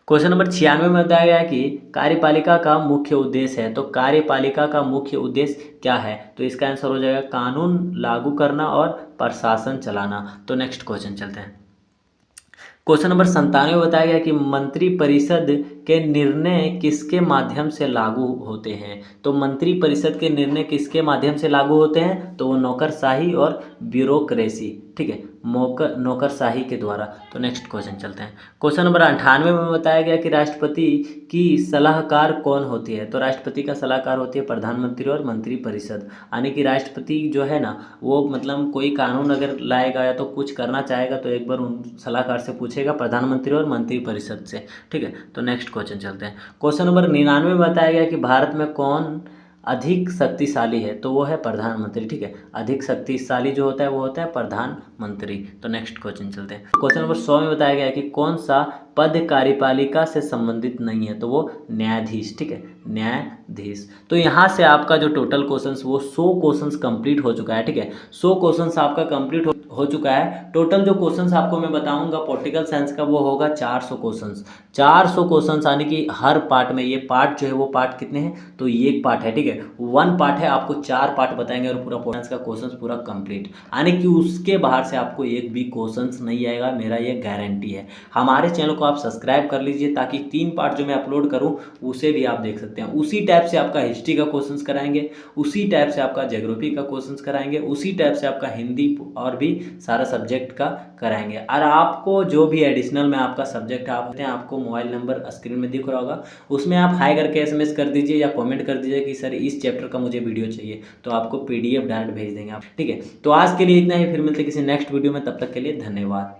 क्वेश्चन नंबर 96 में बताया गया कि कार्यपालिका का मुख्य उद्देश्य है। तो कार्यपालिका का मुख्य उद्देश्य क्या है, तो इसका आंसर हो जाएगा कानून लागू करना और प्रशासन चलाना। तो नेक्स्ट क्वेश्चन चलते हैं। क्वेश्चन नंबर 97 में बताया गया कि मंत्री परिषद के निर्णय किसके माध्यम से लागू होते हैं। तो मंत्री परिषद के निर्णय किसके माध्यम से लागू होते हैं, तो वो नौकरशाही और ब्यूरोक्रेसी। ठीक है, नौकरशाही के द्वारा। तो नेक्स्ट क्वेश्चन चलते हैं। क्वेश्चन नंबर 98 में बताया गया कि राष्ट्रपति की सलाहकार कौन होती है। तो राष्ट्रपति का सलाहकार होती है प्रधानमंत्री और मंत्री परिषद, यानी कि राष्ट्रपति जो है ना वो मतलब कोई कानून अगर लाएगा या तो कुछ करना चाहेगा तो एक बार उन सलाहकार से पूछेगा, प्रधानमंत्री और मंत्री परिषद से। ठीक है, तो नेक्स्ट क्वेश्चन चलते हैं। क्वेश्चन नंबर 99 में बताया गया कि भारत में कौन अधिक शक्तिशाली है। तो वो है प्रधानमंत्री। ठीक है, अधिक शक्तिशाली जो होता है वो होता है प्रधानमंत्री। तो नेक्स्ट क्वेश्चन चलते हैं। क्वेश्चन नंबर 100 में बताया गया है कि कौन सा पद कार्यपालिका से संबंधित नहीं है। तो वो न्यायाधीश। ठीक है, न्यायाधीश। तो यहाँ से आपका जो टोटल क्वेश्चंस वो 100 क्वेश्चंस कंप्लीट हो चुका है। ठीक है, 100 क्वेश्चंस आपका कंप्लीट हो चुका है। टोटल जो क्वेश्चंस आपको मैं बताऊंगा पॉलिटिकल साइंस का वो होगा 400 क्वेश्चंस। 400 क्वेश्चंस आने की हर पार्ट में, ये पार्ट जो है वो पार्ट कितने हैं, तो ये एक पार्ट है। ठीक है, 1 पार्ट है, आपको 4 पार्ट बताएंगे और पूरा पॉलिटिकल का क्वेश्चंस पूरा कंप्लीट, यानी कि उसके बाहर से आपको एक भी क्वेश्चंस नहीं आएगा, मेरा ये गारंटी है। हमारे चैनल को को आप सब्सक्राइब कर लीजिए, ताकि 3 पार्ट जो मैं अपलोड करूँ उसे भी आप देख सकते हैं। उसी टाइप से आपका हिस्ट्री का क्वेश्चंस कराएंगे, उसी टाइप से आपका ज्योग्राफी का क्वेश्चंस कराएंगे, उसी टाइप से आपका हिंदी और भी सारा सब्जेक्ट का कराएंगे। और आपको जो भी एडिशनल में आपका सब्जेक्ट है, आपको मोबाइल नंबर स्क्रीन में दिख रहा होगा, उसमें आप हाई करके SMS कर दीजिए या कमेंट कर दीजिए कि सर इस चैप्टर का मुझे वीडियो चाहिए, तो आपको PDF डायरेक्ट भेज देंगे आप। ठीक है, तो आज के लिए इतना ही, फिर मिलते हैं किसी नेक्स्ट वीडियो में, तब तक के लिए धन्यवाद।